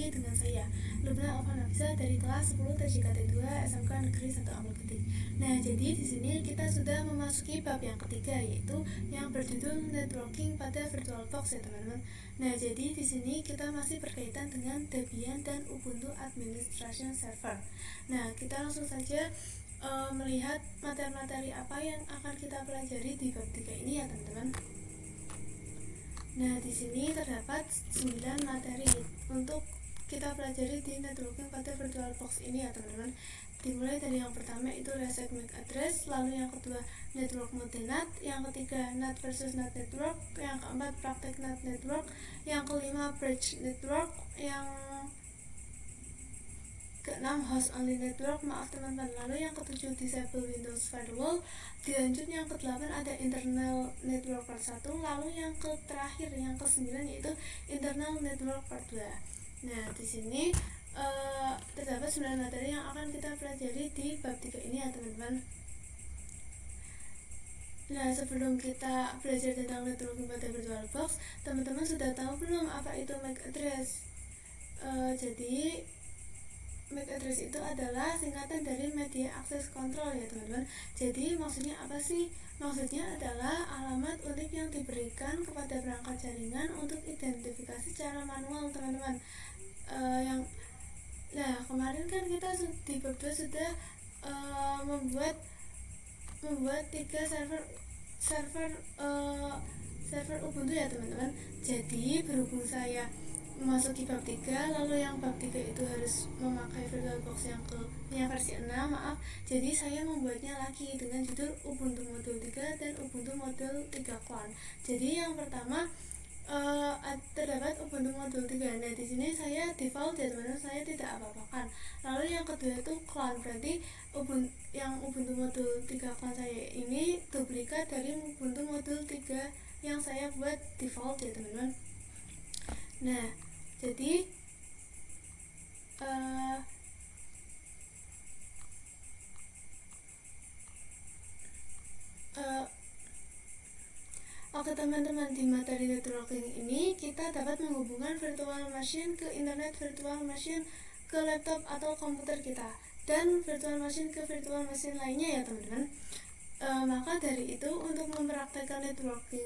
lagi dengan saya, Lubna Alfanafisa dari kelas 10 TJKT 2 SMK Negeri 1 Ampel Ketik. Nah, jadi di sini kita sudah memasuki bab yang ketiga, yaitu yang berjudul networking pada VirtualBox ya teman-teman. Nah, jadi di sini kita masih berkaitan dengan Debian dan Ubuntu Administration Server. Nah, kita langsung saja melihat materi-materi apa yang akan kita pelajari di bab 3 ini ya teman-teman. Nah, di sini terdapat 9 materi untuk kita pelajari di networking pada VirtualBox ini ya teman-teman. Dimulai dari yang pertama itu reset MAC address, lalu yang kedua network multi-NAT, yang ketiga NAT versus NAT network, yang keempat praktek NAT network, yang kelima bridge network, yang keenam host only network, maaf teman-teman, lalu yang ketujuh disable Windows firewall, dilanjut yang kedelapan ada internal network part 1, lalu yang terakhir yang ke-9 yaitu internal network part 2. Nah, di sini terdapat 9 materi yang akan kita pelajari di bab 3 ini ya teman-teman. Nah, sebelum kita belajar tentang networking pada VirtualBox, teman-teman sudah tahu belum apa itu MAC address? Jadi MAC address itu adalah singkatan dari Media Access Control ya teman-teman. Jadi maksudnya apa sih? Maksudnya adalah alamat unik yang diberikan kepada perangkat jaringan untuk identifikasi secara manual teman-teman. Nah, kemarin kan kita di bab 2 sudah membuat 3 server Ubuntu ya teman-teman. Jadi berhubung saya memasuki bab 3, lalu yang bab 3 itu harus memakai VirtualBox yang versi 6, maaf. Jadi saya membuatnya lagi dengan judul Ubuntu Modul 3 dan Ubuntu Modul 3 Clone. Jadi yang pertama terdapat Ubuntu Modul 3. Nah, di sini saya default ya teman-teman, saya tidak apa-apakan. Lalu yang kedua itu clone, berarti Ubuntu Modul 3 clone saya ini duplikat dari Ubuntu Modul 3 yang saya buat default ya teman-teman. Nah, jadi oke teman-teman, di materi networking ini kita dapat menghubungkan virtual machine ke internet, virtual machine ke laptop atau komputer kita, dan virtual machine ke virtual machine lainnya ya teman-teman. Maka dari itu untuk mempraktekkan networking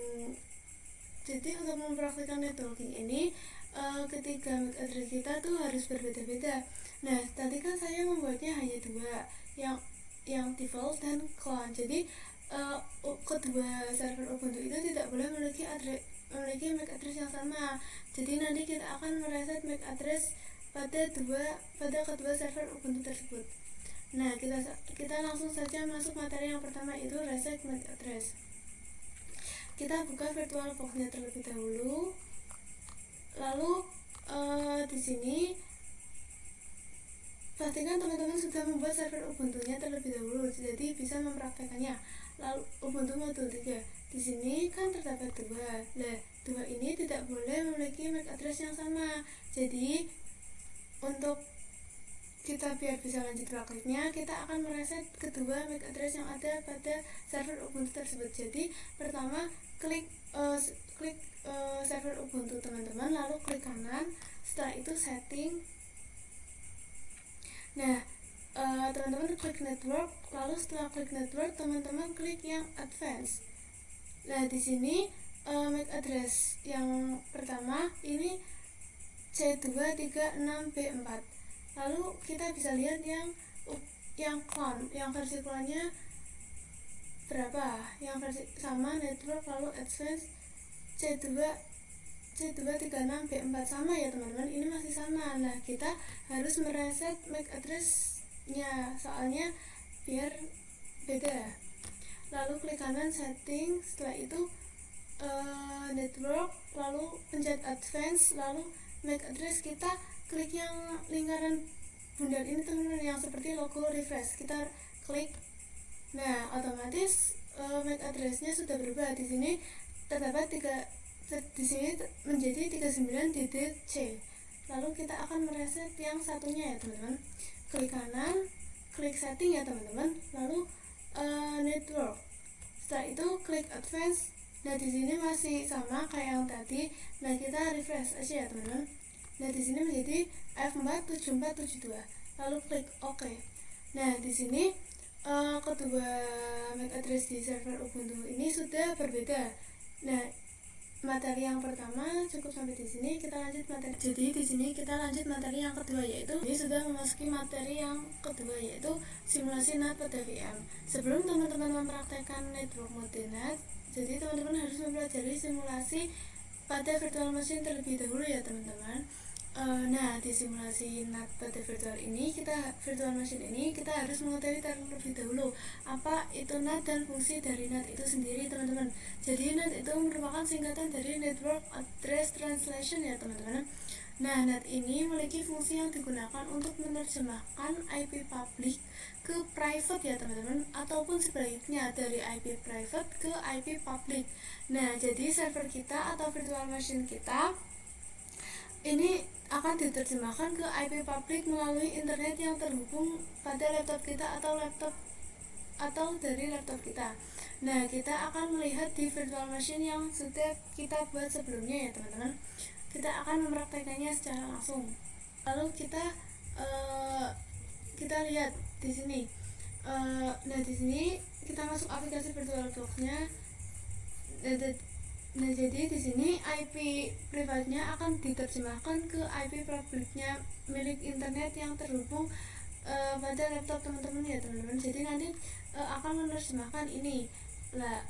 ini ketika MAC address kita tuh harus berbeda-beda. Nah, tadi kan saya membuatnya hanya 2, yang default dan clone. Jadi kedua server Ubuntu itu tidak boleh memiliki MAC address yang sama. Jadi nanti kita akan mereset MAC address pada kedua server Ubuntu tersebut. Nah, kita langsung saja masuk materi yang pertama, itu reset MAC address. Kita buka VirtualBox-nya terlebih dahulu. Lalu di sini pastikan teman-teman sudah membuat server Ubuntu-nya terlebih dahulu, jadi bisa mempraktekannya. Lalu Ubuntu Modul 3. Di sini kan terdapat 2. Nah, 2 ini tidak boleh memiliki MAC address yang sama. Jadi untuk kita biar bisa lanjut prakteknya, kita akan mereset kedua MAC address yang ada pada server Ubuntu tersebut. Jadi pertama klik server Ubuntu teman-teman, lalu klik kanan, setelah itu setting. Nah, teman-teman klik network, lalu setelah klik network teman-teman klik yang advance. Nah, di sini MAC address yang pertama ini C236B4. Lalu kita bisa lihat yang clone, yang versi clone-nya berapa, yang versi sama network, lalu advance C236B4 sama ya teman-teman, ini masih sama. Nah, kita harus mereset MAC address-nya soalnya biar beda. Lalu klik kanan setting, setelah itu network, lalu pencet advance, lalu MAC address kita klik yang lingkaran bundar ini teman-teman, yang seperti logo refresh, kita klik. Nah, otomatis MAC address-nya sudah berubah. Di sini terdapat di sini menjadi 39DDC. Lalu kita akan mereset yang satunya ya teman-teman. Klik kanan, klik setting ya teman-teman, lalu network. Setelah itu klik advance. Nah, di sini masih sama kayak yang tadi. Nah, kita refresh aja ya teman-teman. Nah, di sini menjadi F47472. Lalu klik OK. Nah, di sini kedua MAC address di server Ubuntu ini sudah berbeda. Nah, materi yang pertama cukup sampai di sini. Kita lanjut materi. Jadi di sini kita lanjut materi yang kedua, yaitu ini sudah memasuki materi yang kedua, yaitu simulasi NAT pada VM. Sebelum teman-teman mempraktekkan network mode NAT, jadi teman-teman harus mempelajari simulasi pada virtual machine terlebih dahulu ya teman-teman. Nah, di simulasi NAT pada virtual machine ini kita harus mengetahui terlebih dahulu apa itu NAT dan fungsi dari NAT itu sendiri, teman-teman. Jadi NAT itu merupakan singkatan dari Network Address Translation ya teman-teman. Nah, NAT ini memiliki fungsi yang digunakan untuk menerjemahkan IP public ke private ya teman-teman, ataupun sebaliknya dari IP private ke IP public. Nah, jadi server kita atau virtual machine kita ini akan diterjemahkan ke IP public melalui internet yang terhubung pada laptop kita atau dari laptop kita. Nah, kita akan melihat di virtual machine yang sudah kita buat sebelumnya ya teman-teman. Kita akan mempraktekannya secara langsung. Lalu kita lihat di sini. Nah, di sini kita masuk aplikasi VirtualBox-nya. Nah, jadi di sini IP privatnya akan diterjemahkan ke IP publiknya milik internet yang terhubung pada laptop teman-teman ya teman-teman. Jadi nanti akan menerjemahkan ini. Nah,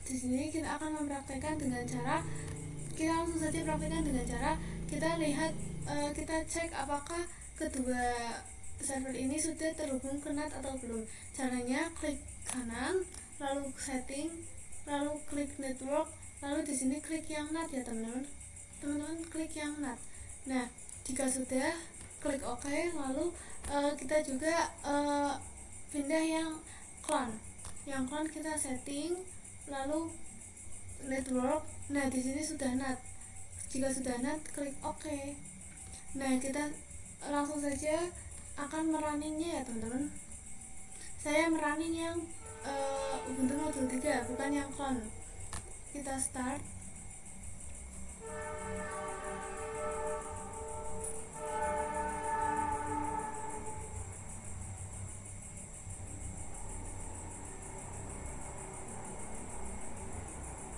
di sini kita akan mempraktekkan dengan cara kita lihat, kita cek apakah kedua server ini sudah terhubung ke NAT atau belum. Caranya klik kanan, lalu setting, lalu klik network, lalu di sini klik yang NAT ya teman-teman. Teman-teman klik yang NAT. Nah, jika sudah, klik OK, lalu kita juga pindah yang clone. Yang clone kita setting, lalu network. Nah, di sini sudah NAT. Jika sudah NAT, klik OK. Nah, kita langsung saja akan merunningnya ya teman-teman. Saya merunning yang Ubuntu modul 3, bukan yang clone. Kita start.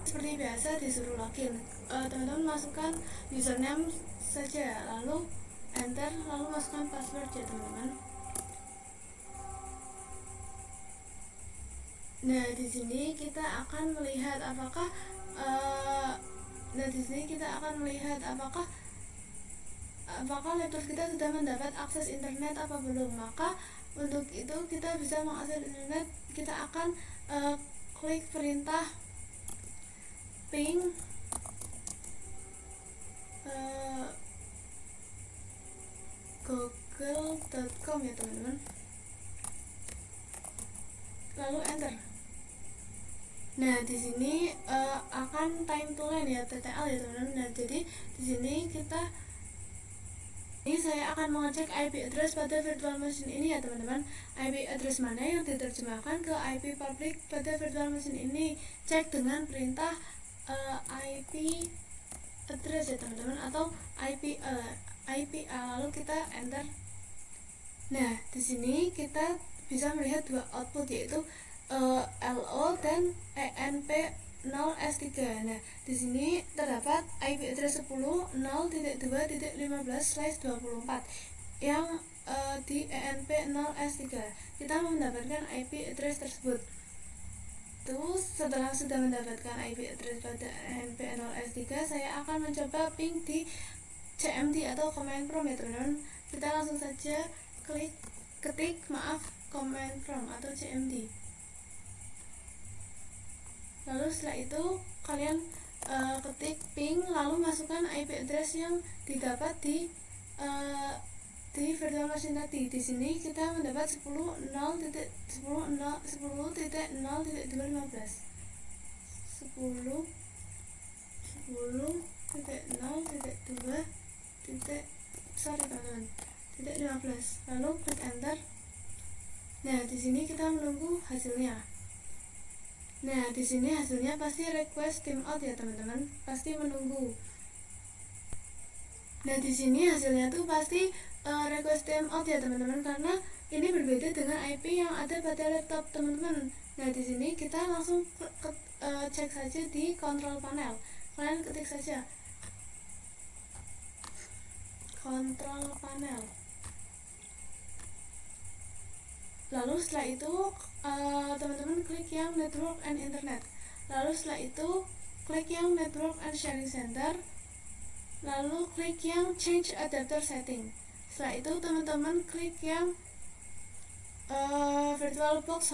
Seperti biasa disuruh login. Teman-teman masukkan username saja, lalu enter, lalu masukkan password ya teman-teman. Nah, di sini kita akan melihat apakah laptop kita sudah mendapat akses internet apa belum. Maka untuk itu kita bisa mengakses internet. Kita akan klik perintah ping google.com ya teman-teman, lalu enter. Nah, di sini akan time to line ya, TTL ya teman-teman. Nah, jadi di sini saya akan mengecek IP address pada virtual machine ini ya teman-teman. IP address mana yang diterjemahkan ke IP public pada virtual machine ini. Cek dengan perintah IP address ya teman-teman, atau IP lalu kita enter. Nah, di sini kita bisa melihat dua output, yaitu LO dan ENP0S3. Nah, di sini terdapat IP address 10.0.2.15/24 yang di ENP0S3. Kita mendapatkan IP address tersebut. Setelah sudah mendapatkan IP address pada ENP0S3, saya akan mencoba ping di CMD atau command prompt ya teman-teman. Kita langsung saja ketik command prompt atau CMD. Lalu setelah itu kalian ketik ping, lalu masukkan IP address yang didapat di virtual machine tadi. Di sini kita mendapat 10.0.2.15. Lalu klik enter. Nah, di sini kita menunggu hasilnya. Nah, di sini hasilnya pasti request timeout ya teman-teman, pasti menunggu. Nah, di sini hasilnya tuh pasti request timeout ya teman-teman, karena ini berbeda dengan IP yang ada pada laptop teman-teman. Nah, di sini kita langsung cek saja di control panel. Kalian ketik saja control panel. Lalu setelah itu teman-teman klik yang network and internet. Lalu setelah itu klik yang network and sharing center. Lalu klik yang change adapter setting. Setelah itu teman-teman klik yang VirtualBox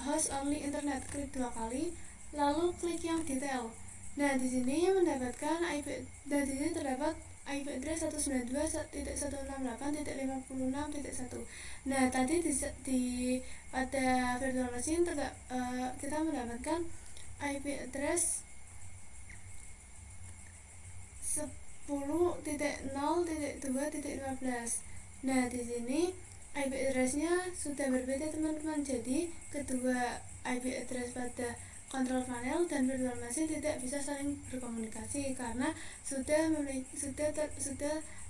host only internet, klik 2 kali. Lalu klik yang detail. Nah, di sini mendapatkan IP, dan di sini terdapat IP address 192.168.56.1. Nah, tadi pada virtual machine kita mendapatkan IP address 10.0.2.15. Nah, di sini IP address-nya sudah berbeda teman-teman. Jadi, kedua IP address pada control panel dan virtual machine tidak bisa saling berkomunikasi karena sudah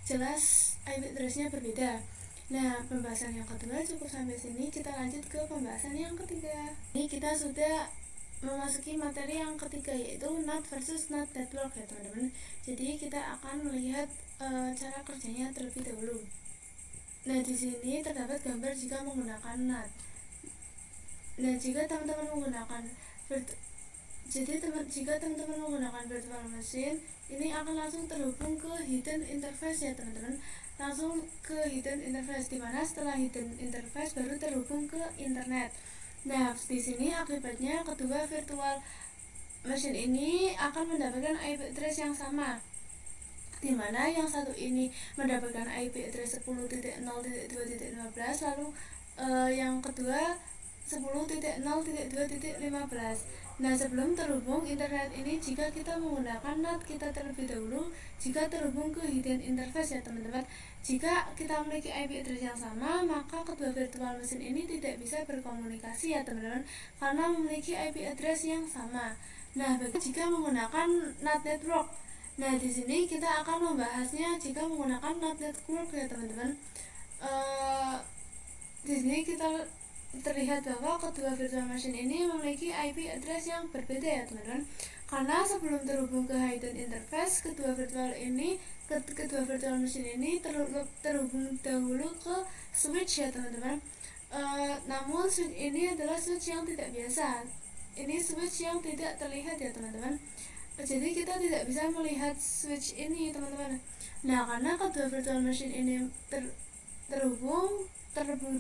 jelas IP address-nya berbeda. Nah, pembahasan yang kedua cukup sampai sini. Kita lanjut ke pembahasan yang ketiga. Ini kita sudah memasuki materi yang ketiga, yaitu NAT versus NAT network ya teman-teman. Jadi kita akan melihat cara kerjanya terlebih dahulu. Nah, di sini terdapat gambar jika menggunakan NAT. Nah, jika teman-teman menggunakan virtual machine, ini akan langsung terhubung ke hidden interface ya teman-teman. Langsung ke hidden interface, dimana setelah hidden interface baru terhubung ke internet. Nah, di sini akibatnya kedua virtual machine ini akan mendapatkan IP address yang sama, dimana yang satu ini mendapatkan IP address 10.0.2.15, lalu yang kedua 10.0.2.15. Nah, sebelum terhubung internet ini, jika kita menggunakan NAT, kita terlebih dahulu jika terhubung ke hidden interface ya teman-teman. Jika kita memiliki IP address yang sama, maka kedua virtual machine ini tidak bisa berkomunikasi ya teman-teman, karena memiliki IP address yang sama. Nah, jika menggunakan NAT network, nah di sini kita akan membahasnya jika menggunakan NAT network ya teman-teman. Di sini kita terlihat bahwa kedua virtual machine ini memiliki IP address yang berbeda ya teman-teman, karena sebelum terhubung ke hidden interface, kedua virtual machine ini terhubung dahulu ke switch ya teman-teman. Namun switch ini adalah switch yang tidak biasa, ini switch yang tidak terlihat ya teman-teman. Jadi kita tidak bisa melihat switch ini teman-teman. Nah, karena kedua virtual machine ini terhubung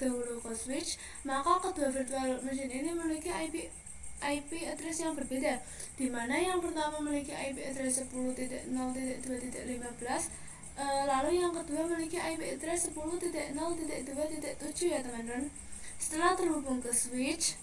dahulu ke switch, maka kedua virtual machine ini memiliki IP address yang berbeda, di mana yang pertama memiliki IP address 10.0.2.15, lalu yang kedua memiliki IP address 10.0.2.7 ya teman-teman. Setelah terhubung ke switch,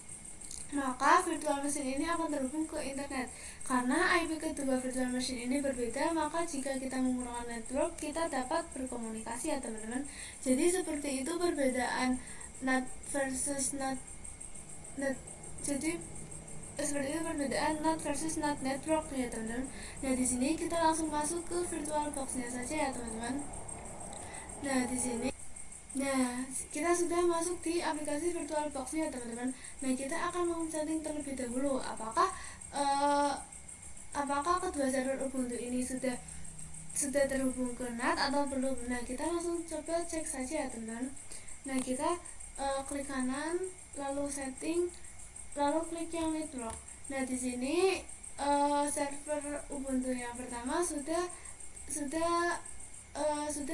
maka virtual machine ini akan terhubung ke internet. Karena IP kedua virtual machine ini berbeda, maka jika kita menggunakan network, kita dapat berkomunikasi ya teman-teman. Jadi seperti itu perbedaan NAT versus NAT. Jadi seperti itu perbedaan NAT versus NAT network ya teman-teman. Nah, di sini kita langsung masuk ke VirtualBox-nya saja ya teman-teman. Nah, di sini kita sudah masuk di aplikasi VirtualBox-nya teman-teman. Nah, kita akan men-setting terlebih dahulu apakah kedua server Ubuntu ini sudah terhubung ke NAT atau belum. Nah, kita langsung coba cek saja ya teman-teman. Nah, kita klik kanan, lalu setting, lalu klik yang network. Nah, di sini server Ubuntu yang pertama sudah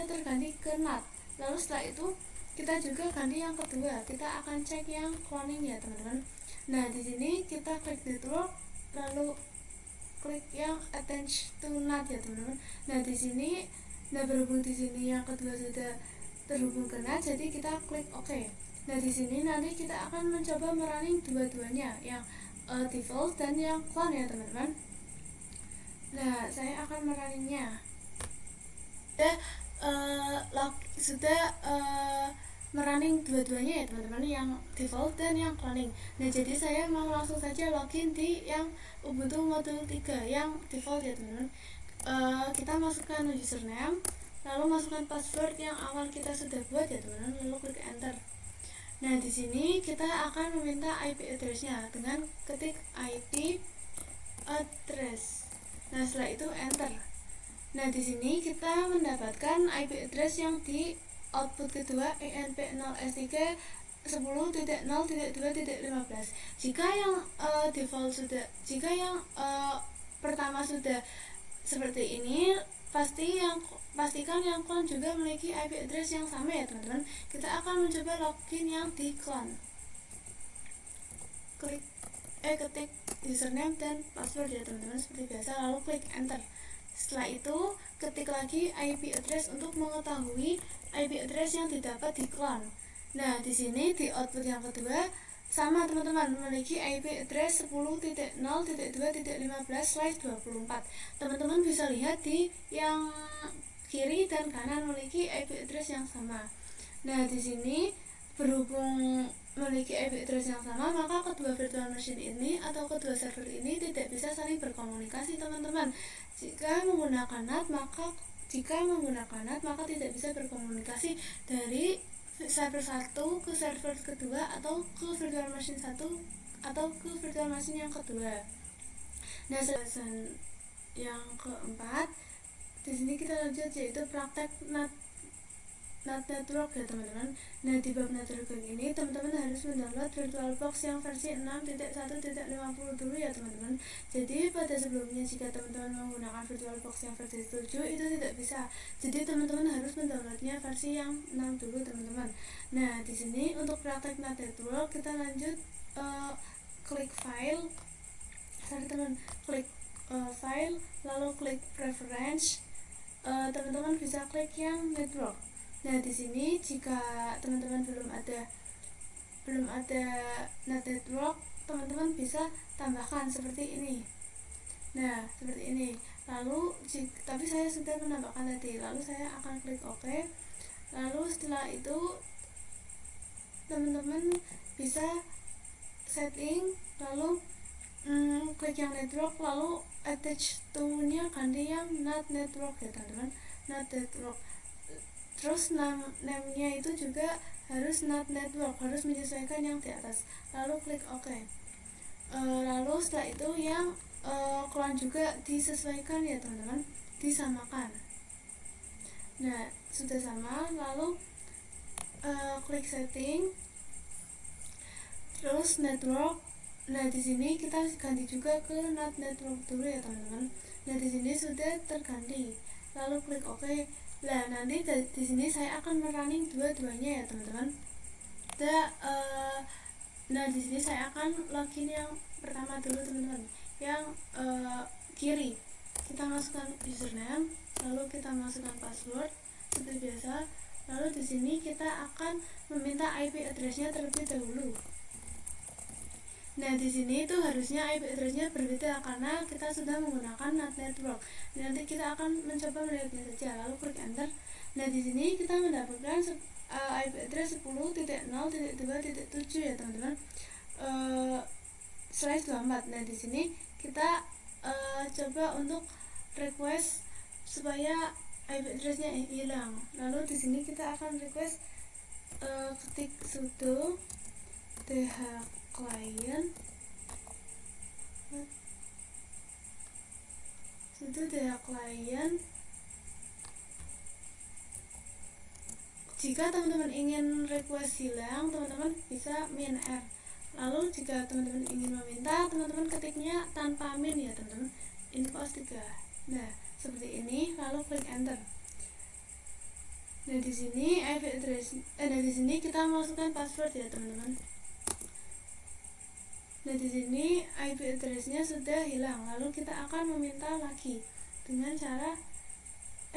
terganti ke NAT. Lalu setelah itu kita juga ganti yang kedua, kita akan cek yang cloning ya teman-teman. Nah, di sini kita klik network, lalu klik yang attach to NAT ya teman-teman. Nah, di sini berhubung di sini yang kedua sudah terhubung ke NAT, jadi kita klik OK. Nah, di sini nanti kita akan mencoba merunning dua-duanya, yang default dan yang clone ya teman-teman. Nah, saya akan merunningnya. Sudah merunning dua-duanya ya teman-teman, yang default dan yang cloning. Nah, jadi saya mau langsung saja login di yang Ubuntu modul 3 yang default ya teman-teman. Kita masukkan username, lalu masukkan password yang awal kita sudah buat ya teman-teman, lalu klik enter. Nah di sini kita akan meminta IP address-nya dengan ketik IP address. Nah setelah itu enter. Nah di sini kita mendapatkan IP address yang di output kedua enp0s3 10.0.2.15. Jika yang default sudah, jika yang pertama sudah seperti ini, pastikan yang clone juga memiliki IP address yang sama ya teman-teman. Kita akan mencoba login yang di clone. Ketik username dan password ya teman-teman seperti biasa, lalu klik enter. Setelah itu ketik lagi IP address untuk mengetahui IP address yang didapat di clone. Nah di sini di output yang kedua sama teman-teman, memiliki IP address 10.0.2.15/24. Teman-teman bisa lihat di yang kiri dan kanan memiliki IP address yang sama. Nah di sini berhubung memiliki IP address yang sama, maka kedua virtual machine ini atau kedua server ini tidak bisa saling berkomunikasi teman-teman. Jika menggunakan NAT maka tidak bisa berkomunikasi dari server 1 ke server kedua atau ke virtual machine 1 atau ke virtual machine yang kedua. Nah, pembahasan yang keempat di sini kita lanjut, yaitu praktek NAT network ya teman-teman. Nah di bab network ini teman-teman harus mendownload VirtualBox yang versi 6.1.50 dulu ya teman-teman. Jadi pada sebelumnya jika teman-teman menggunakan VirtualBox yang versi 7 itu tidak bisa. Jadi teman-teman harus mendownloadnya versi yang 6 dulu teman-teman. Nah di sini untuk praktek NAT network kita lanjut klik file. Teman-teman klik file lalu klik preference. Teman-teman bisa klik yang network. Nah di sini jika teman-teman belum ada NAT network, teman-teman bisa tambahkan seperti ini. Nah seperti ini. Lalu tapi saya sudah menambahkan tadi. Lalu saya akan klik OK. Lalu setelah itu teman-teman bisa setting, lalu klik yang network, lalu attach to-nya ganti yang NAT network ya teman-teman, NAT network. Terus name-nya itu juga harus NAT network, harus menyesuaikan yang di atas. Lalu klik OK. Lalu setelah itu yang clone juga disesuaikan ya teman-teman, disamakan. Nah sudah sama, lalu klik setting, terus network. Nah di sini kita ganti juga ke NAT network dulu ya teman-teman. Nah di sini sudah terganti. Lalu klik OK. Nah nanti di sini saya akan merunning dua-duanya ya teman-teman. Nah di sini saya akan login yang pertama dulu teman-teman, yang kiri. Kita masukkan username, lalu kita masukkan password seperti biasa. Lalu di sini kita akan meminta IP address-nya terlebih dahulu. Nah di sini itu harusnya IP address-nya berbeda karena kita sudah menggunakan NAT network. Nanti kita akan mencoba melihatnya saja. Lalu klik enter. Nah di sini kita mendapatkan IP address 10.0.2.7 ya teman-teman. /24. Nah di sini kita coba untuk request supaya IP address-nya hilang. Lalu di sini kita akan request ketik sudo dhclient Jika teman-teman ingin request hilang, teman-teman bisa min r. Lalu jika teman-teman ingin meminta, teman-teman ketiknya tanpa min ya teman-teman, info 3. Nah seperti ini, lalu klik enter. Nah di sini IP address, di sini kita masukkan password ya teman-teman. Nah di sini IP address-nya sudah hilang. Lalu kita akan meminta lagi dengan cara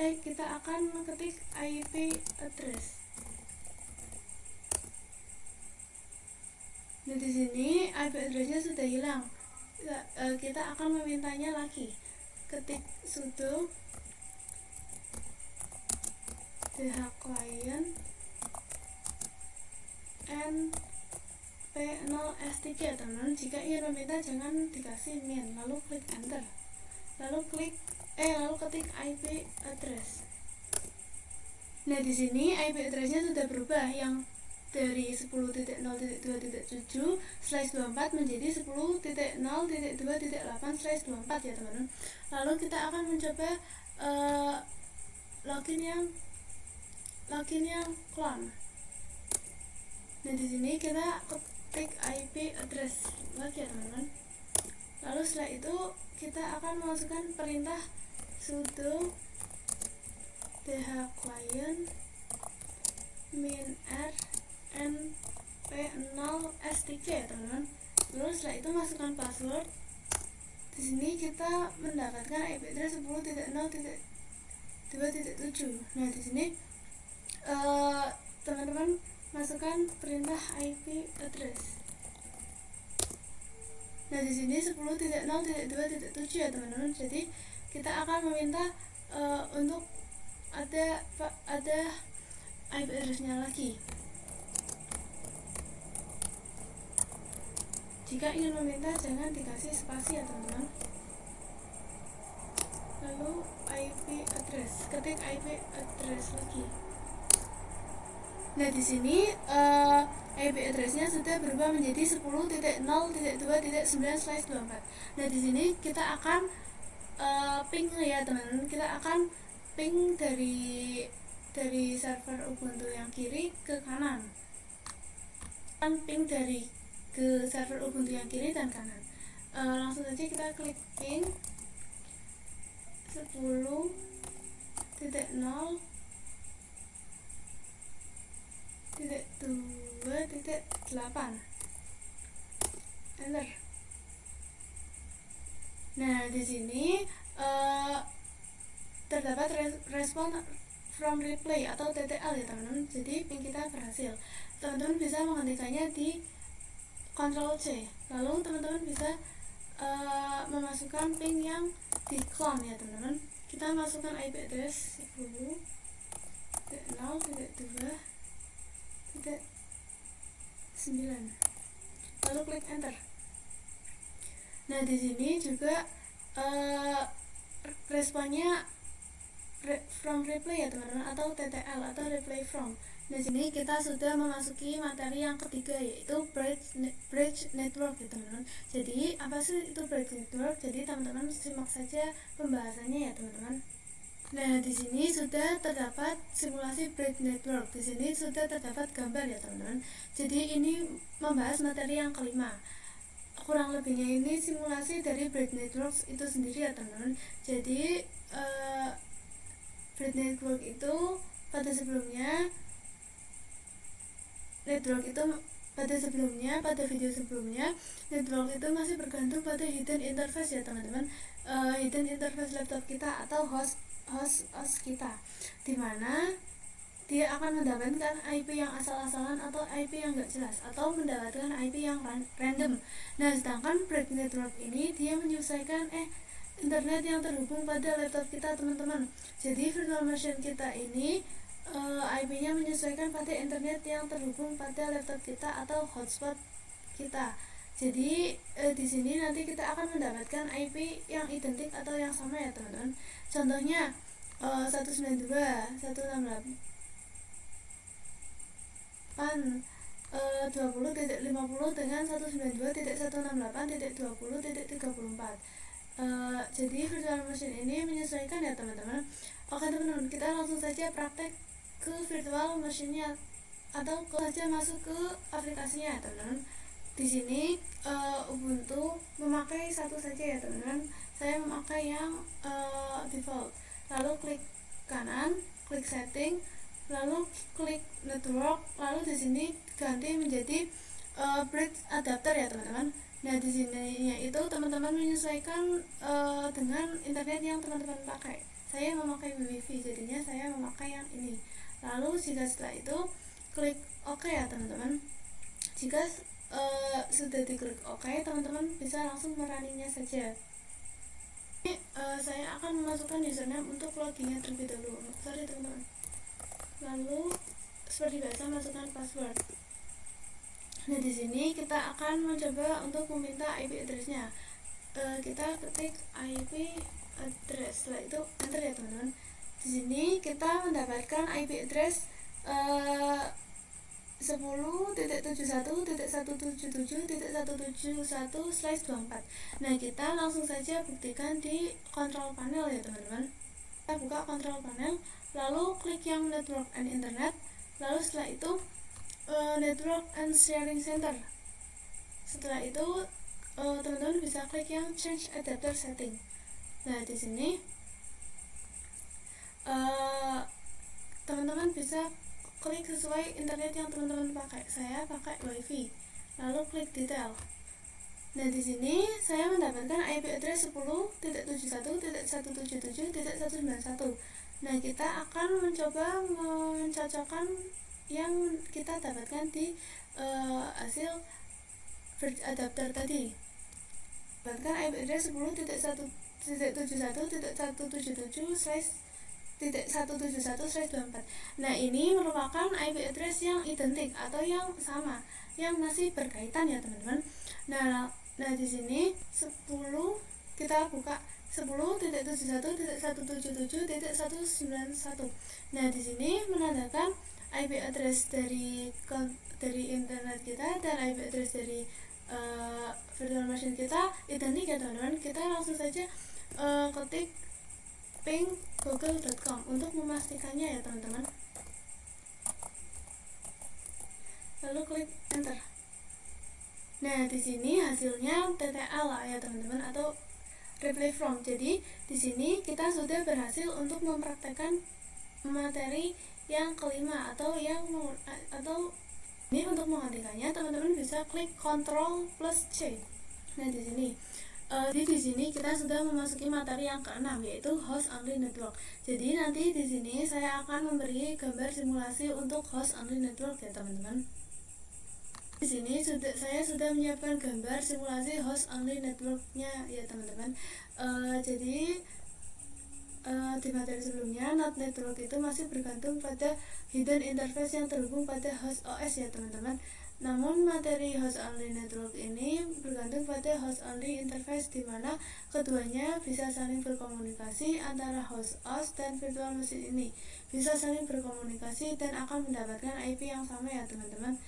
kita akan mengetik IP address. Nah di sini IP address-nya sudah hilang. Kita akan memintanya lagi. Ketik sudo dhclient np0s3 teman-teman. Jika ingin meminta jangan dikasih min, lalu klik enter. Lalu ketik IP address. Nah, di sini IP address-nya sudah berubah, yang dari 10.0.2.7/24 menjadi 10.0.2.8/24 ya teman-teman. Lalu kita akan mencoba login yang clone. Nah, di sini kita ketik IP address lagi ya teman-teman. Lalu setelah itu kita akan memasukkan perintah sudo dhclient -r np0stk ya teman-teman. Lalu setelah itu masukkan password. Di sini kita mendapatkan IP address 10.0.2.7. Nah, di sini teman-teman masukkan perintah IP address. Nah, di sini 10.0.2.7 ya teman-teman. Jadi kita akan meminta untuk ada IP address-nya lagi. Jika ingin meminta, jangan dikasih spasi ya teman-teman. Lalu IP address, ketik IP address lagi. Nah, di sini IP address-nya sudah berubah menjadi 10.0.2.9/24. Nah, di sini kita akan ping ya teman-teman. Kita akan ping dari server Ubuntu yang kiri ke kanan. Ping dari ke server Ubuntu yang kiri dan kanan. Langsung saja kita klik ping 10.0.2.8. Enter. Nah, di sini terdapat respon from replay atau TTL ya teman-teman. Jadi ping kita berhasil. Teman-teman bisa menghentikannya di Ctrl C. Lalu teman-teman bisa memasukkan ping yang di clone ya teman-teman. Kita masukkan IP address 10.0.2.9. Lalu klik enter. Nah, di sini juga responnya from replay ya teman-teman, atau TTL atau replay from. Di sini kita sudah memasuki materi yang ketiga, yaitu bridge network ya teman-teman. Jadi apa sih itu bridge network? Jadi teman-teman simak saja pembahasannya ya teman-teman. Nah, di sini sudah terdapat simulasi bridge network. Di sini sudah terdapat gambar ya teman-teman. Jadi ini membahas materi yang kelima. Kurang lebihnya ini simulasi dari bridge network itu sendiri ya teman-teman. Jadi bridge network itu pada video sebelumnya network itu masih bergantung pada hidden interface ya teman-teman. Hidden interface laptop kita atau host kita, dimana dia akan mendapatkan IP yang asal-asalan atau IP yang gak jelas, atau mendapatkan IP yang random. Nah, sedangkan bridge network ini dia menyesuaikan internet yang terhubung pada laptop kita teman-teman. Jadi virtual machine kita ini IP-nya menyesuaikan pada internet yang terhubung pada laptop kita atau hotspot kita. Jadi di sini nanti kita akan mendapatkan IP yang identik atau yang sama ya teman-teman. Contohnya 192.168.20.50 dengan 192.168.20.34. Jadi virtual machine ini menyesuaikan ya teman-teman. Oke teman-teman, kita langsung saja praktek ke virtual machine-nya, atau masuk ke aplikasinya ya teman-teman. Di sini Ubuntu memakai satu saja ya teman-teman. Saya memakai yang default. Lalu klik kanan, klik setting, lalu klik network, lalu di sini ganti menjadi bridge adapter ya teman-teman. Nah, di sini itu teman-teman menyesuaikan dengan internet yang teman-teman pakai. Saya memakai WiFi, jadinya saya memakai yang ini. Lalu jika setelah itu klik OK ya teman-teman. Jika sudah diklik OK, teman-teman bisa langsung meraninya saja. Ini saya akan memasukkan username untuk loginnya terlebih dahulu. Sorry teman-teman. Lalu seperti biasa masukkan password. Nah, di sini kita akan mencoba untuk meminta IP address-nya. Kita ketik IP address, setelah itu enter ya teman-teman. Di sini kita mendapatkan IP address 10.71.177.171/24. Nah, kita langsung saja buktikan di control panel ya teman-teman. Kita buka control panel, lalu klik yang network and internet, lalu setelah itu network and sharing center. Setelah itu teman-teman bisa klik yang change adapter setting. Nah, di sini teman-teman bisa klik sesuai internet yang teman-teman pakai. Saya pakai wifi, lalu klik detail. Nah, di sini saya mendapatkan IP address 10.71.177.191. Nah, kita akan mencoba mencocokkan yang kita dapatkan di hasil adapter tadi. Dapatkan IP address 10.71.177/171/24. Nah, ini merupakan IP address yang identik atau yang sama, yang masih berkaitan ya teman-teman. Nah, di sini 10 kita buka 10.71.177.191. Nah, di sini menandakan IP address dari internet kita dan IP address dari virtual machine kita identik ya teman-teman. Kita langsung saja ketik ping google.com untuk memastikannya ya teman-teman. Lalu klik enter. Nah, di sini hasilnya TTL ya teman-teman, atau reply from. Jadi di sini kita sudah berhasil untuk mempraktekkan materi yang kelima atau ini. Untuk menghentikannya teman-teman bisa klik Ctrl plus C. Nah, di sini kita sudah memasuki materi yang keenam, yaitu host only network. Jadi nanti di sini saya akan memberi gambar simulasi untuk host only network ya teman-teman. Di sini saya sudah menyiapkan gambar simulasi host only networknya ya teman-teman. Jadi di materi sebelumnya, NOT network itu masih bergantung pada hidden interface yang terhubung pada host OS ya teman-teman. Namun materi host only network ini bergantung pada host only interface, di mana keduanya bisa saling berkomunikasi. Antara host OS dan virtual machine ini bisa saling berkomunikasi dan akan mendapatkan IP yang sama ya teman-teman.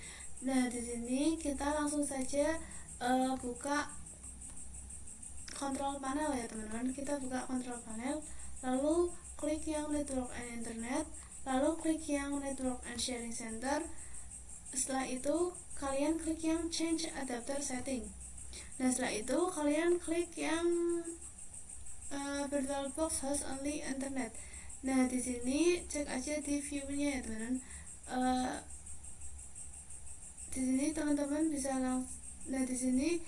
Nah, di sini kita langsung saja buka control panel ya teman-teman. Kita buka control panel, lalu klik yang network and internet, lalu klik yang network and sharing center. Setelah itu kalian klik yang change adapter setting. Nah, setelah itu kalian klik yang VirtualBox host only internet. Nah, di sini cek aja di view-nya ya teman-teman. Di sini teman-teman bisa nah, di sini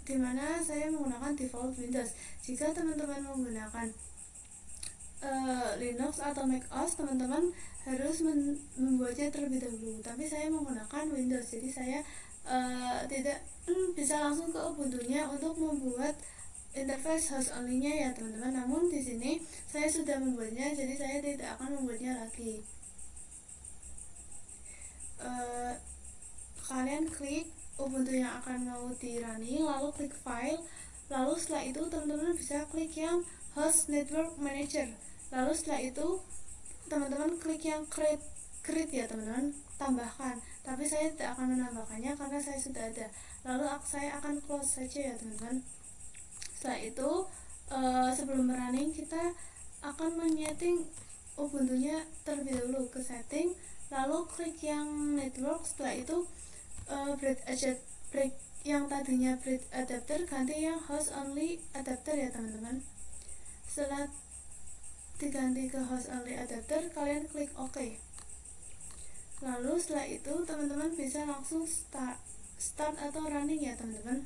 dimana saya menggunakan default Windows. Jika teman-teman menggunakan Linux atau Mac OS, teman-teman harus membuatnya terlebih dahulu. Tapi saya menggunakan Windows, jadi saya tidak bisa langsung ke Ubuntu-nya untuk membuat interface host only-nya ya teman-teman. Namun di sini saya sudah membuatnya, jadi saya tidak akan membuatnya lagi. Kalian klik Ubuntu yang akan mau di running, lalu klik file, lalu setelah itu teman-teman bisa klik yang host network manager. Lalu setelah itu teman-teman klik yang create ya teman-teman, tambahkan. Tapi saya tidak akan menambahkannya karena saya sudah ada. Lalu saya akan close saja ya teman-teman. Setelah itu sebelum running kita akan menyeting Ubuntu-nya terlebih dahulu, ke setting, lalu klik yang network. Setelah itu break yang tadinya break adapter ganti yang host only adapter ya teman-teman. Setelah diganti ke host only adapter, kalian klik OK. Lalu setelah itu teman-teman bisa langsung start atau running ya teman-teman.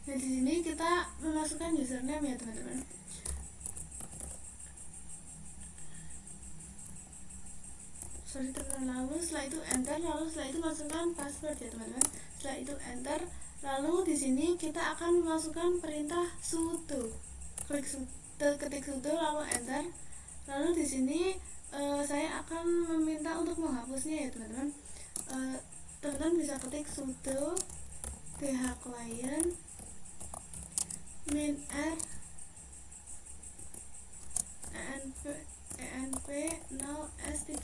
Nah, di sini kita memasukkan username ya teman-teman. Lalu setelah itu enter, lalu setelah itu masukkan password ya teman-teman. Setelah itu enter, lalu di sini kita akan memasukkan perintah sudo. Ketik sudo lalu enter. Lalu di sini saya akan meminta untuk menghapusnya ya teman-teman. Teman-teman bisa ketik sudo phclient min r env0s3.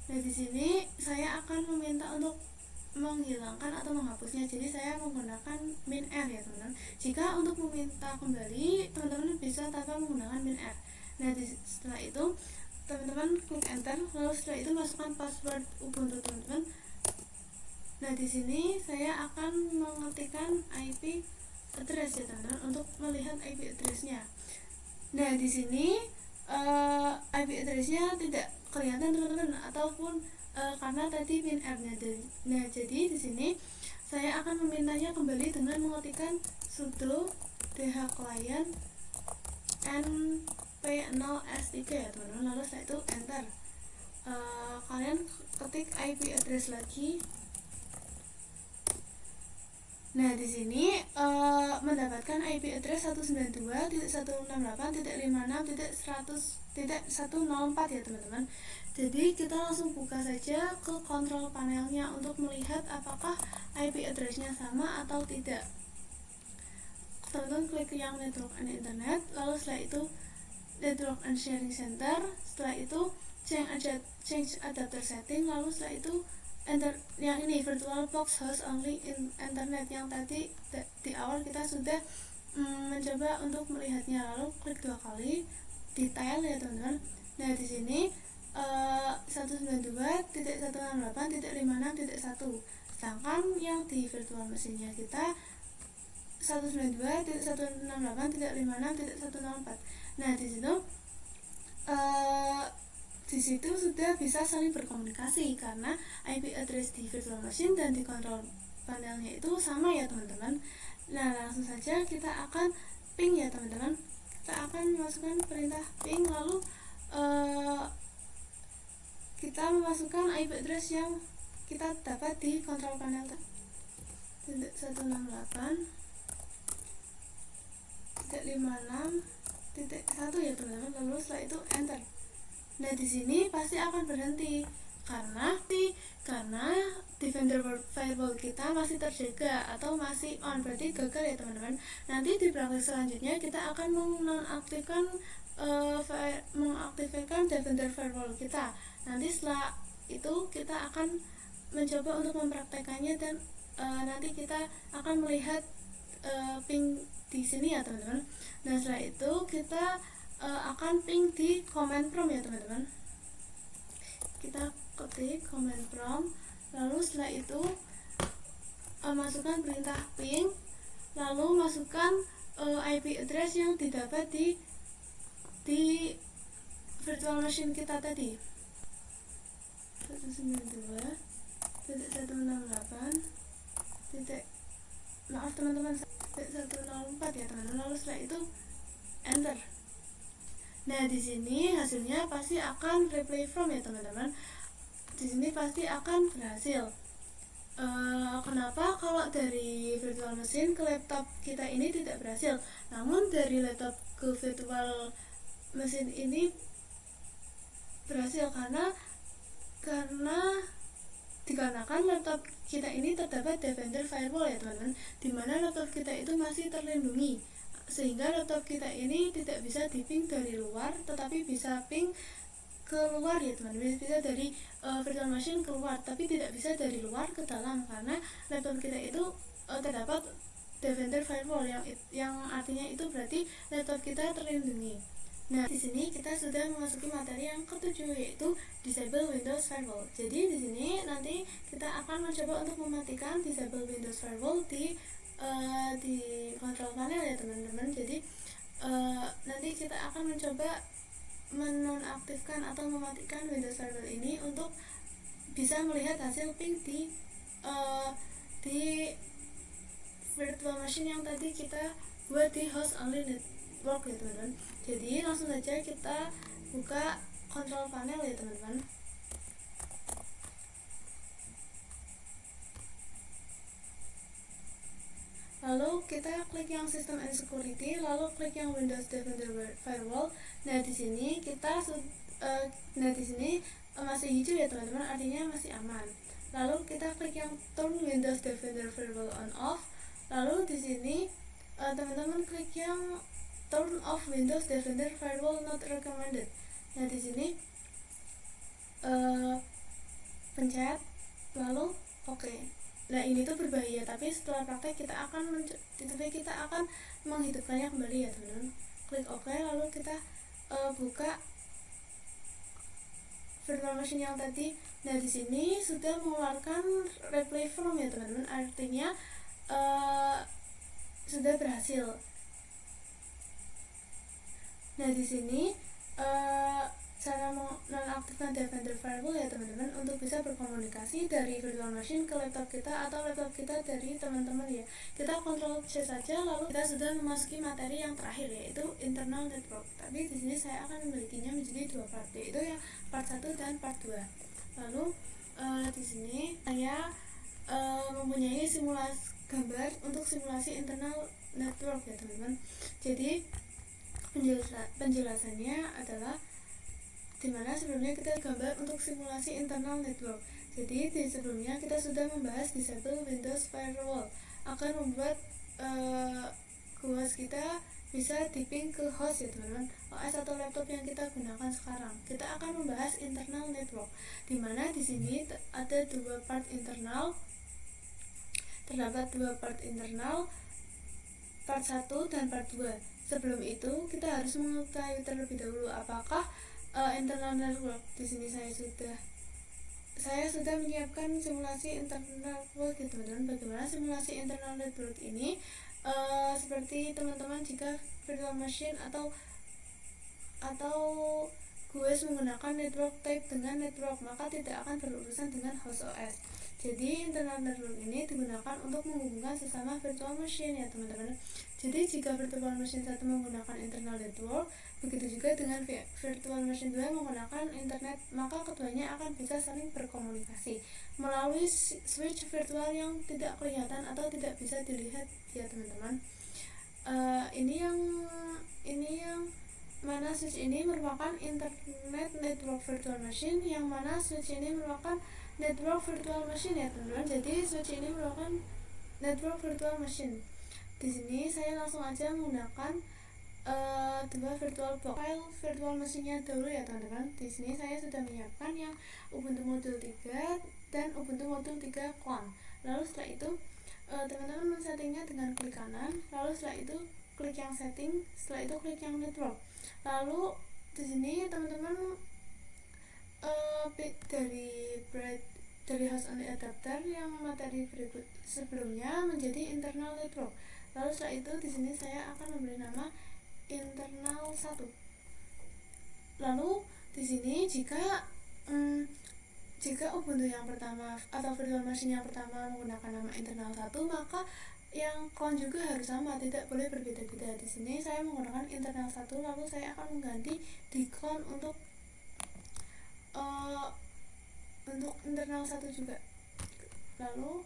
Nah, di sini saya akan meminta untuk menghilangkan atau menghapusnya, jadi saya menggunakan min r ya teman-teman. Jika untuk meminta kembali, teman-teman bisa tanpa menggunakan min r. Nah, setelah itu teman-teman klik enter, lalu setelah itu masukkan password Ubuntu teman-teman. Nah, di sini saya akan mengetikkan IP address ya teman-teman untuk melihat IP address-nya. Nah, di sini IP address-nya tidak kelihatan teman-teman, ataupun karena tadi min r-nya. Nah, jadi di sini saya akan memintanya kembali dengan mengetikkan sudo dhclient np0s3 ya teman-teman. Lalu setelah itu enter. Kalian ketik IP address lagi. Nah, di sini mendapatkan IP address 192.168.56.100.104 ya teman-teman. Jadi kita langsung buka saja ke kontrol panelnya untuk melihat apakah IP address-nya sama atau tidak. Teman-teman klik yang network and internet, lalu setelah itu network and sharing center, setelah itu change adapter setting, lalu setelah itu enter yang ini virtual box host only in internet yang tadi di awal kita sudah mencoba untuk melihatnya. Lalu klik 2 kali detail ya teman-teman. Nah, di sini 192.168.56.1, sedangkan yang di virtual mesinnya kita 192.168.56.104. Nah, di situ sudah bisa saling berkomunikasi karena IP address di virtual machine dan di kontrol panelnya itu sama ya teman-teman. Nah, langsung saja kita akan ping ya teman-teman. Kita akan memasukkan perintah ping, lalu kita memasukkan IP address yang kita dapat di kontrol panel 168.56.1 ya teman-teman. Lalu setelah itu enter. Nah, di sini pasti akan berhenti karena Defender Firewall kita masih terjaga atau masih on, berarti gagal ya teman-teman. Nanti di praktik selanjutnya kita akan mengaktifkan Defender Firewall kita. Nanti setelah itu kita akan mencoba untuk mempraktekannya dan nanti kita akan melihat ping di sini ya teman-teman. Nah, setelah itu kita akan ping di command prompt ya teman-teman. Kita ketik command prompt, lalu setelah itu masukkan perintah ping, lalu masukkan IP address yang didapat di virtual machine kita tadi 192.168. maaf teman-teman 104 ya teman-teman. Lalu setelah itu enter. Nah, di sini hasilnya pasti akan replay from ya teman-teman. Di sini pasti akan berhasil. Kenapa kalau dari virtual machine ke laptop kita ini tidak berhasil, namun dari laptop ke virtual machine ini berhasil? Dikarenakan laptop kita ini terdapat Defender Firewall ya teman-teman, dimana laptop kita itu masih terlindungi, sehingga laptop kita ini tidak bisa di-ping dari luar, tetapi bisa ping keluar ya teman-teman. Bisa dari virtual machine keluar, tapi tidak bisa dari luar ke dalam, karena laptop kita itu terdapat Defender Firewall yang artinya itu berarti laptop kita terlindungi. Nah, di sini kita sudah memasuki materi yang ketujuh, yaitu disable Windows Firewall. Jadi di sini nanti kita akan mencoba untuk mematikan disable Windows Firewall di control panel ya teman-teman. Jadi nanti kita akan mencoba menonaktifkan atau mematikan Windows Firewall ini untuk bisa melihat hasil ping di virtual machine yang tadi kita buat di host only network ya teman-teman. Jadi langsung saja kita buka kontrol panel ya teman-teman. Lalu kita klik yang System and Security, lalu klik yang Windows Defender Firewall. Nah, di sini masih hijau ya teman-teman, artinya masih aman. Lalu kita klik yang Turn Windows Defender Firewall on off. Lalu di sini teman-teman klik yang Turn off Windows Defender Firewall not recommended. Nah, di sini pencet lalu oke. Nah ini tuh berbahaya, tapi setelah praktek kita akan menghidupkannya kembali ya teman-teman. Klik oke, lalu kita buka virtual machine yang tadi. Nah di sini sudah mengeluarkan replay from ya teman-teman, artinya sudah berhasil. Nah di sini cara menonaktifkan Defender Firewall ya teman-teman, untuk bisa berkomunikasi dari virtual machine ke laptop kita atau laptop kita dari teman-teman ya. Kita Ctrl C saja, lalu kita sudah memasuki materi yang terakhir, yaitu internal network. Tapi di sini saya akan membaginya menjadi dua part, yaitu yang part 1 dan part 2. Lalu di sini saya mempunyai simulasi gambar untuk simulasi internal network ya teman-teman. Jadi penjelasannya adalah dimana sebelumnya kita gambar untuk simulasi internal network. Jadi di sebelumnya kita sudah membahas disable Windows Firewall akan membuat host kita bisa di-ping ke host ya teman-teman, OS atau laptop yang kita gunakan sekarang. Kita akan membahas internal network, dimana di sini ada dua part internal, terdapat dua part internal, part 1 dan part 2. Sebelum itu kita harus mengetahui terlebih dahulu apakah internal network. Di sini saya sudah menyiapkan simulasi internal network ya teman-teman. Bagaimana simulasi internal network ini? Seperti teman-teman jika virtual machine atau GUIS menggunakan network type dengan network, maka tidak akan berurusan dengan host OS. Jadi internal network ini digunakan untuk menghubungkan sesama virtual machine ya teman-teman. Jadi jika virtual machine 1 menggunakan internal network, begitu juga dengan virtual machine 2 menggunakan internet, maka keduanya akan bisa saling berkomunikasi melalui switch virtual yang tidak kelihatan atau tidak bisa dilihat ya teman-teman. Ini yang mana switch ini merupakan internet network virtual machine, yang mana switch ini merupakan network virtual machine ya teman-teman. Jadi switch ini merupakan network virtual machine. Di sini saya langsung aja menggunakan dua virtual box file virtual machine-nya dahulu ya teman-teman. Di sini saya sudah menyiapkan yang Ubuntu Modul 3 dan Ubuntu Modul 3 clone. Lalu setelah itu teman-teman men-settingnya dengan klik kanan, lalu setelah itu klik yang setting, setelah itu klik yang network. Lalu di sini teman-teman dari host only adapter yang materi berikut sebelumnya menjadi internal network. Lalu setelah itu di sini saya akan memberi nama internal 1. Lalu di sini jika Ubuntu yang pertama atau virtual machine yang pertama menggunakan nama internal 1, maka yang clone juga harus sama, tidak boleh berbeda-beda. Di sini saya menggunakan internal 1, lalu saya akan mengganti di clone untuk internal 1 juga. Lalu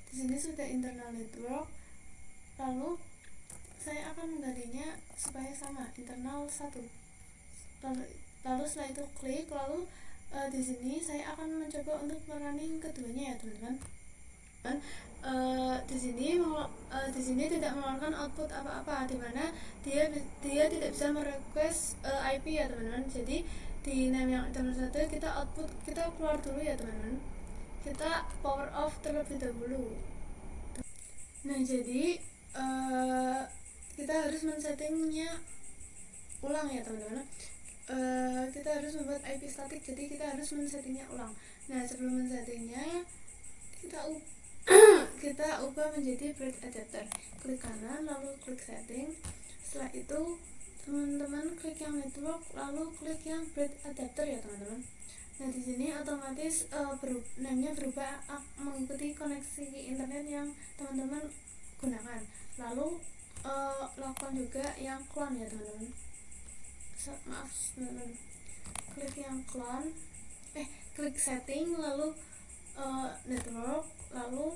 di sini sudah internal network, lalu saya akan menggantinya supaya sama, internal 1. Lalu setelah itu klik, lalu di sini saya akan mencoba untuk merunning keduanya ya teman-teman. Di sini tidak mengeluarkan output apa-apa, dimana dia tidak bisa merequest IP ya teman-teman. Jadi di name yang internal 1 kita keluar dulu ya teman-teman. Kita power off terlebih dahulu. Nah jadi kita harus men-settingnya ulang ya teman-teman. Kita harus membuat IP static, jadi kita harus men-settingnya ulang. Nah sebelum men-settingnya kita ubah menjadi bridge adapter. Klik kanan, lalu klik setting. Setelah itu teman-teman klik yang network, lalu klik yang bridge adapter ya teman-teman. Nah di sini otomatis name-nya berubah mengikuti koneksi internet yang teman-teman gunakan. Lalu lakukan juga yang clone ya teman-teman. Klik yang clone, klik setting, lalu network, lalu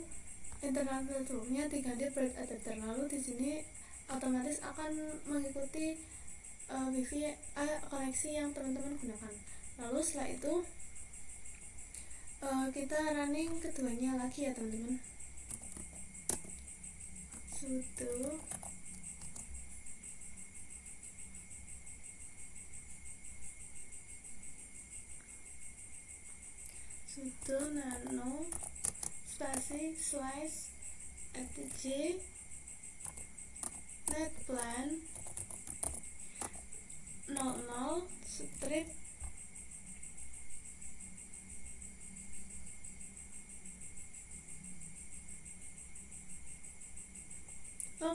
internal networknya diganti bridge adapter. Lalu di sini otomatis akan mengikuti wifi koneksi yang teman-teman gunakan. Lalu setelah itu kita running keduanya lagi ya teman-teman. sudo nano spasi slice etc netplan 00 strip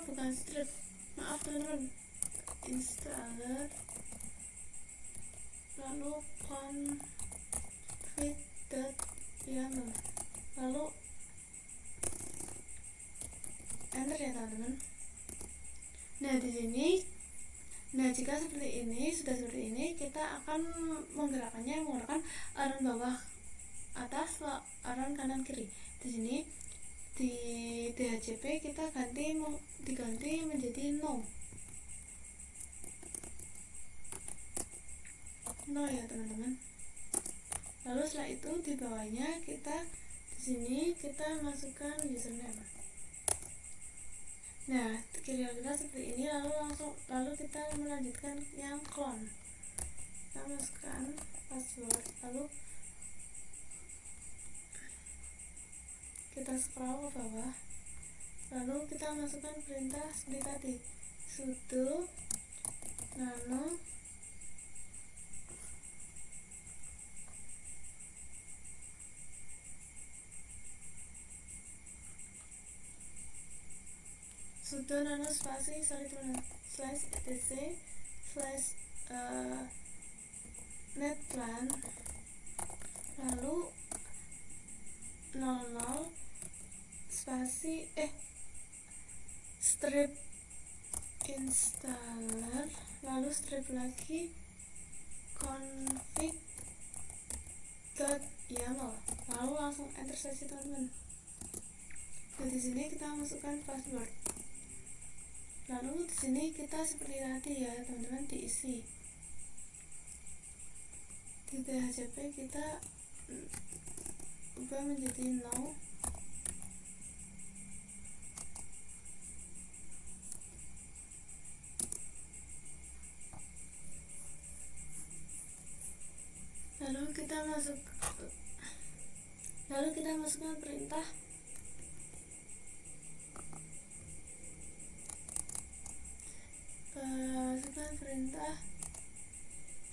bukan strip, maaf teman-teman, installer lalu config.yaml lalu enter ya teman-teman. Nah di sini, jika seperti ini, sudah seperti ini, kita akan menggerakkannya menggunakan arrow bawah atas, arrow kanan kiri. Di sini di DHCP kita diganti menjadi no ya teman-teman. Lalu setelah itu di bawahnya di sini kita masukkan username. Nah kira-kira seperti ini. Lalu kita melanjutkan yang clone. Kita masukkan password, lalu kita scroll ke bawah, lalu kita masukkan perintah seperti tadi, sudo nano spasi slash etc slash netplan lalu 00 spasi strip installer lalu strip lagi config.yaml lalu langsung enter saja teman-teman. Nah di sini kita masukkan password. Lalu di sini kita seperti tadi ya teman-teman, diisi di DHCP kita ubah menjadi no. Lalu kita masukkan perintah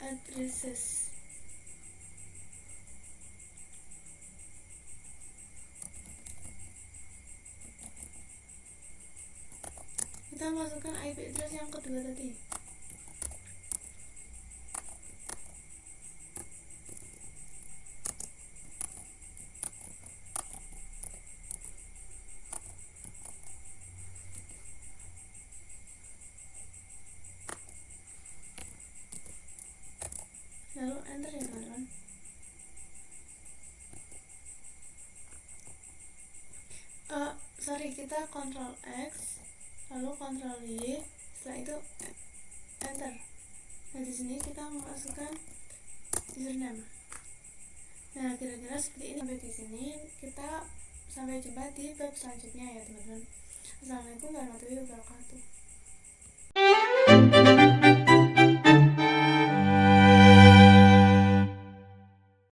addresses. Kita masukkan IP address yang kedua tadi. Lalu enter ya teman-teman. Kita Ctrl X lalu Ctrl Y, setelah itu enter. Nah di sini kita memasukkan username. Nah kira-kira seperti ini. Sampai di sini kita sampai jumpa di bab selanjutnya ya teman-teman. Assalamualaikum warahmatullahi wabarakatuh.